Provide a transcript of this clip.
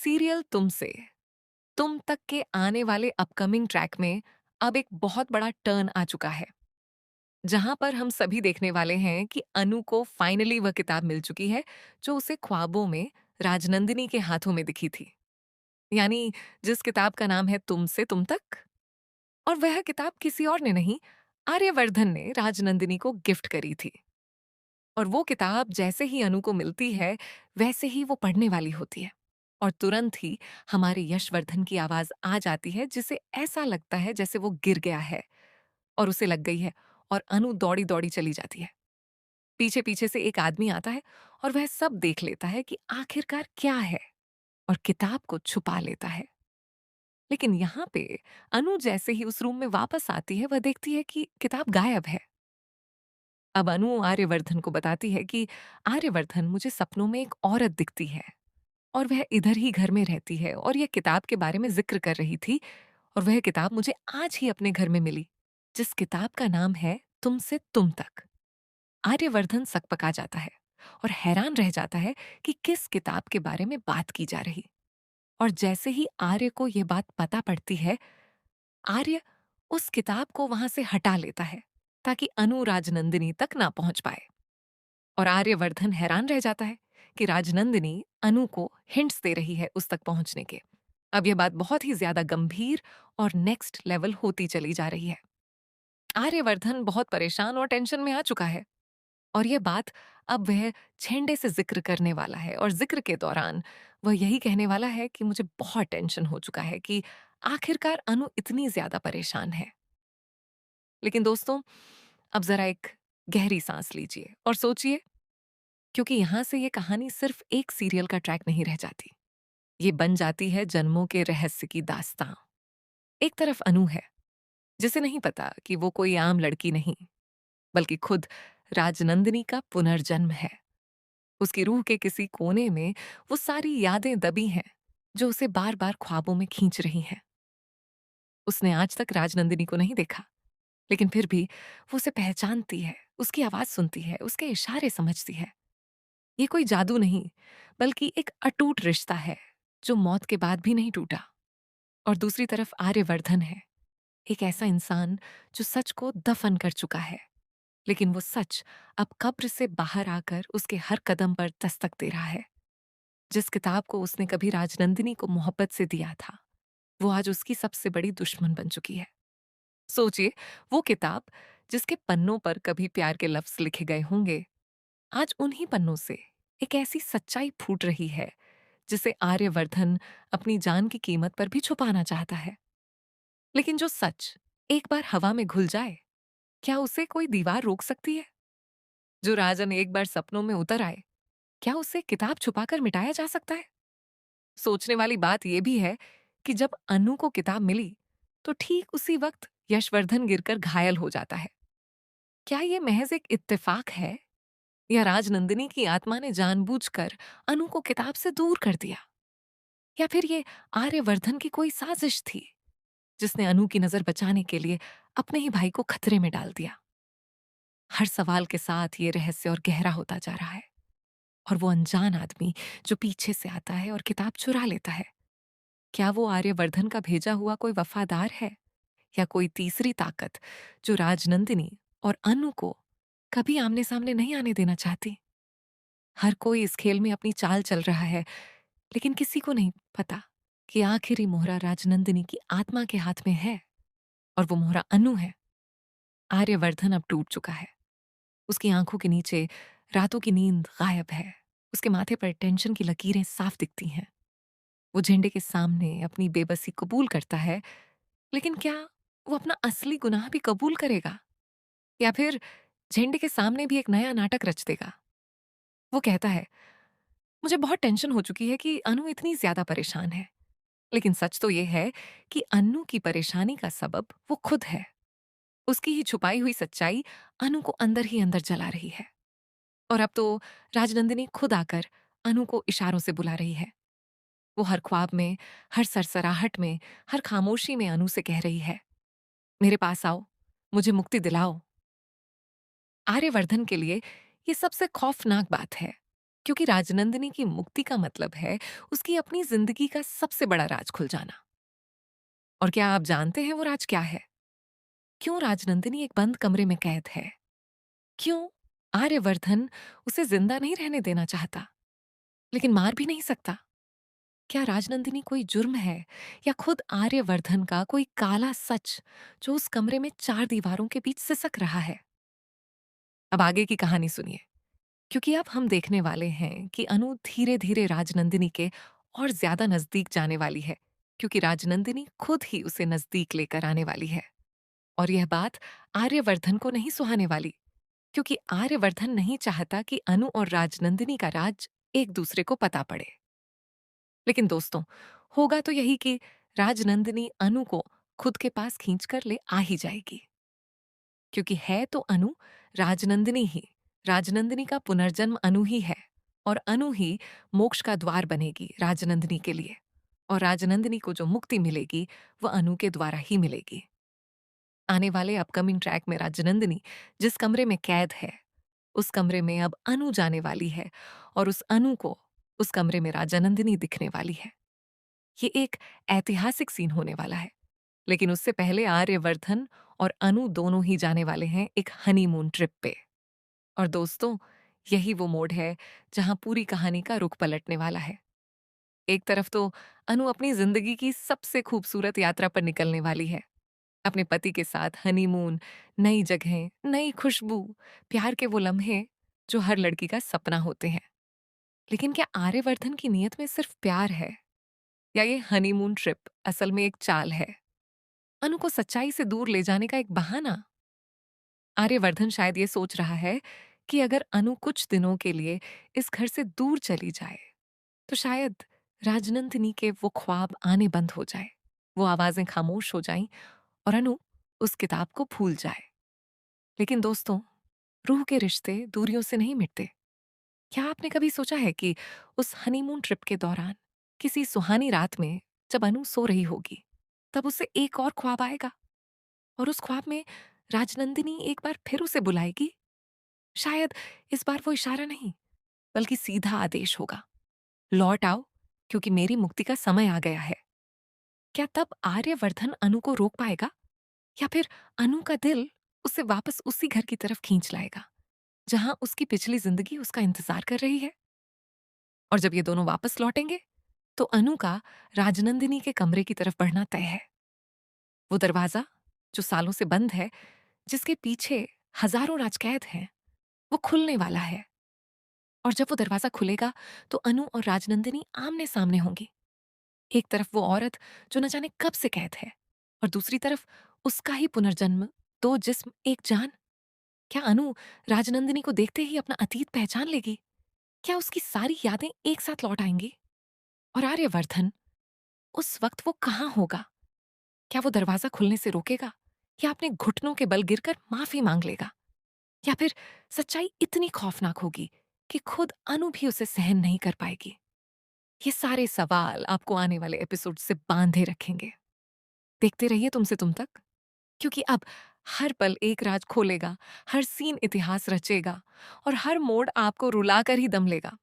Serial तुमसे तुम तक के आने वाले अपकमिंग ट्रैक में अब एक बहुत बड़ा टर्न आ चुका है, जहां पर हम सभी देखने वाले हैं कि अनु को फाइनली वह किताब मिल चुकी है जो उसे ख्वाबों में राजनंदिनी के हाथों में दिखी थी। यानी जिस किताब का नाम है तुमसे तुम तक। और वह किताब किसी और ने नहीं, आर्यवर्धन ने राजनंदिनी को गिफ्ट करी थी। और वो किताब जैसे ही अनु को मिलती है, वैसे ही वो पढ़ने वाली होती है। और तुरंत ही हमारे यशवर्धन की आवाज आ जाती है, जिसे ऐसा लगता है जैसे वो गिर गया है और उसे लग गई है। और अनु दौड़ी दौड़ी चली जाती है। पीछे पीछे से एक आदमी आता है और वह सब देख लेता है कि आखिरकार क्या है, और किताब को छुपा लेता है। लेकिन यहाँ पे अनु जैसे ही उस रूम में वापस आती है, वह देखती है कि किताब गायब है। अब अनु आर्यवर्धन को बताती है कि आर्यवर्धन, मुझे सपनों में एक औरत दिखती है और वह इधर ही घर में रहती है और यह किताब के बारे में जिक्र कर रही थी। और वह किताब मुझे आज ही अपने घर में मिली, जिस किताब का नाम है तुमसे तुम तक। आर्यवर्धन सकपका जाता है और हैरान रह जाता है कि किस किताब के बारे में बात की जा रही। और जैसे ही आर्य को यह बात पता पड़ती है, आर्य उस किताब को वहां से हटा लेता है ताकि अनु राजनंदिनी तक ना पहुंच पाए। और आर्यवर्धन हैरान रह जाता है कि राजनंदिनी अनु को हिंट्स दे रही है उस तक पहुंचने के। अब यह बात बहुत ही ज्यादा गंभीर और नेक्स्ट लेवल होती चली जा रही है। आर्यवर्धन बहुत परेशान और टेंशन में आ चुका है। और यह बात अब वह छेंडे से जिक्र करने वाला है, और जिक्र के दौरान वह यही कहने वाला है कि मुझे बहुत टेंशन हो चुका है कि आखिरकार अनु इतनी ज्यादा परेशान है। लेकिन दोस्तों, अब जरा एक गहरी सांस लीजिए और सोचिए, क्योंकि यहां से ये कहानी सिर्फ एक सीरियल का ट्रैक नहीं रह जाती। ये बन जाती है जन्मों के रहस्य की दास्तां। एक तरफ अनु है, जिसे नहीं पता कि वो कोई आम लड़की नहीं, बल्कि खुद राजनंदिनी का पुनर्जन्म है। उसकी रूह के किसी कोने में वो सारी यादें दबी हैं जो उसे बार बार ख्वाबों में खींच रही हैं। उसने आज तक राजनंदिनी को नहीं देखा, लेकिन फिर भी वो उसे पहचानती है, उसकी आवाज सुनती है, उसके इशारे समझती है। ये कोई जादू नहीं, बल्कि एक अटूट रिश्ता है जो मौत के बाद भी नहीं टूटा। और दूसरी तरफ आर्यवर्धन है, एक ऐसा इंसान जो सच को दफन कर चुका है, लेकिन वो सच अब कब्र से बाहर आकर उसके हर कदम पर दस्तक दे रहा है। जिस किताब को उसने कभी राजनंदिनी को मोहब्बत से दिया था, वो आज उसकी सबसे बड़ी दुश्मन बन चुकी है। सोचिए, वो किताब जिसके पन्नों पर कभी प्यार के लफ्ज लिखे गए होंगे, आज उन्हीं पन्नों से एक ऐसी सच्चाई फूट रही है जिसे आर्यवर्धन अपनी जान की कीमत पर भी छुपाना चाहता है। लेकिन जो सच एक बार हवा में घुल जाए, क्या उसे कोई दीवार रोक सकती है? जो राजन एक बार सपनों में उतर आए, क्या उसे किताब छुपाकर मिटाया जा सकता है? सोचने वाली बात यह भी है कि जब अनु को किताब मिली, तो ठीक उसी वक्त यशवर्धन गिरकर घायल हो जाता है। क्या यह महज एक इत्तेफाक है, या राजनंदिनी की आत्मा ने जानबूझकर अनु को किताब से दूर कर दिया? या फिर ये आर्यवर्धन की कोई साजिश थी, जिसने अनु की नजर बचाने के लिए अपने ही भाई को खतरे में डाल दिया? हर सवाल के साथ ये रहस्य और गहरा होता जा रहा है। और वो अनजान आदमी जो पीछे से आता है और किताब चुरा लेता है, क्या वो आर्यवर्धन का भेजा हुआ कोई वफादार है, या कोई तीसरी ताकत जो राजनंदिनी और अनु को कभी आमने सामने नहीं आने देना चाहती? हर कोई इस खेल में अपनी चाल चल रहा है, लेकिन किसी को नहीं पता कि आखिरी मोहरा राजनंदिनी की आत्मा के हाथ में है, और वो मोहरा अनु है। आर्यवर्धन अब टूट चुका है। उसकी आंखों के नीचे रातों की नींद गायब है। उसके माथे पर टेंशन की लकीरें साफ दिखती हैं। वो झंडे के सामने अपनी बेबसी कबूल करता है, लेकिन क्या वो अपना असली गुनाह भी कबूल करेगा, या फिर झंडे के सामने भी एक नया नाटक रच देगा? वो कहता है, मुझे बहुत टेंशन हो चुकी है कि अनु इतनी ज्यादा परेशान है। लेकिन सच तो ये है कि अनु की परेशानी का सबब वो खुद है। उसकी ही छुपाई हुई सच्चाई अनु को अंदर ही अंदर जला रही है। और अब तो राजनंदिनी खुद आकर अनु को इशारों से बुला रही है। वो हर ख्वाब में, हर सरसराहट में, हर खामोशी में अनु से कह रही है, मेरे पास आओ, मुझे मुक्ति दिलाओ। आर्यवर्धन के लिए ये सबसे खौफनाक बात है, क्योंकि राजनंदिनी की मुक्ति का मतलब है उसकी अपनी जिंदगी का सबसे बड़ा राज खुल जाना। और क्या आप जानते हैं वो राज क्या है? क्यों राजनंदिनी एक बंद कमरे में कैद है? क्यों आर्यवर्धन उसे जिंदा नहीं रहने देना चाहता, लेकिन मार भी नहीं सकता? क्या राजनंदिनी कोई जुर्म है, या खुद आर्यवर्धन का कोई काला सच जो उस कमरे में चार दीवारों के बीच सिसक रहा है? अब आगे की कहानी सुनिए, क्योंकि अब हम देखने वाले हैं कि अनु धीरे धीरे राजनंदिनी के और ज्यादा नजदीक जाने वाली है, क्योंकि राजनंदिनी खुद ही उसे नजदीक लेकर आने वाली है। और यह बात आर्यवर्धन को नहीं सुहाने वाली, क्योंकि आर्यवर्धन नहीं चाहता कि अनु और राजनंदिनी का राज एक दूसरे को पता पड़े। लेकिन दोस्तों, होगा तो यही कि राजनंदिनी अनु को खुद के पास खींच कर ले आ ही जाएगी, क्योंकि है तो अनु राजनंदिनी ही। राजनंदिनी का पुनर्जन्म अनु ही है, और अनु ही मोक्ष का द्वार बनेगी राजनंदिनी के लिए। और राजनंदिनी को जो मुक्ति मिलेगी वह अनु के द्वारा ही मिलेगी। आने वाले अपकमिंग ट्रैक में राजनंदिनी जिस कमरे में कैद है, उस कमरे में अब अनु जाने वाली है, और उस अनु को उस कमरे में राजनंदिनी दिखने वाली है। ये एक ऐतिहासिक सीन होने वाला है। लेकिन उससे पहले आर्यवर्धन और अनु दोनों ही जाने वाले हैं एक हनीमून ट्रिप पे। और दोस्तों, यही वो मोड़ है जहां पूरी कहानी का रुख पलटने वाला है। एक तरफ तो अनु अपनी जिंदगी की सबसे खूबसूरत यात्रा पर निकलने वाली है, अपने पति के साथ हनीमून, नई जगहें, नई खुशबू, प्यार के वो लम्हे जो हर लड़की का सपना होते हैं। लेकिन क्या आर्यवर्धन की नीयत में सिर्फ प्यार है, या ये हनीमून ट्रिप असल में एक चाल है, अनु को सच्चाई से दूर ले जाने का एक बहाना? आर्यवर्धन शायद ये सोच रहा है कि अगर अनु कुछ दिनों के लिए इस घर से दूर चली जाए, तो शायद राजनंदिनी के वो ख्वाब आने बंद हो जाए, वो आवाजें खामोश हो जाएं, और अनु उस किताब को भूल जाए। लेकिन दोस्तों, रूह के रिश्ते दूरियों से नहीं मिटते। क्या आपने कभी सोचा है कि उस हनीमून ट्रिप के दौरान किसी सुहानी रात में जब अनु सो रही होगी, तब उसे एक और ख्वाब आएगा, और उस ख्वाब में राजनंदिनी एक बार फिर उसे बुलाएगी? शायद इस बार वो इशारा नहीं, बल्कि सीधा आदेश होगा, लौट आओ, क्योंकि मेरी मुक्ति का समय आ गया है। क्या तब आर्यवर्धन अनु को रोक पाएगा, या फिर अनु का दिल उसे वापस उसी घर की तरफ खींच लाएगा जहां उसकी पिछली जिंदगी उसका इंतजार कर रही है? और जब ये दोनों वापस लौटेंगे, तो अनु का राजनंदिनी के कमरे की तरफ बढ़ना तय है। वो दरवाजा जो सालों से बंद है, जिसके पीछे हजारों राजकैद हैं, वो खुलने वाला है। और जब वो दरवाजा खुलेगा, तो अनु और राजनंदिनी आमने सामने होंगी। एक तरफ वो औरत जो न जाने कब से कैद है, और दूसरी तरफ उसका ही पुनर्जन्म, दो जिस्म एक जान। क्या अनु राजनंदिनी को देखते ही अपना अतीत पहचान लेगी? क्या उसकी सारी यादें एक साथ लौट आएंगी? और आर्यवर्धन, उस वक्त वो कहाँ होगा? क्या वो दरवाजा खुलने से रोकेगा, या अपने घुटनों के बल गिरकर माफी मांग लेगा? या फिर सच्चाई इतनी खौफनाक होगी कि खुद अनु भी उसे सहन नहीं कर पाएगी? ये सारे सवाल आपको आने वाले एपिसोड से बांधे रखेंगे। देखते रहिए तुमसे तुम तक, क्योंकि अब हर पल एक राज खोलेगा, हर सीन इतिहास रचेगा, और हर मोड़ आपको रुलाकर ही दम लेगा।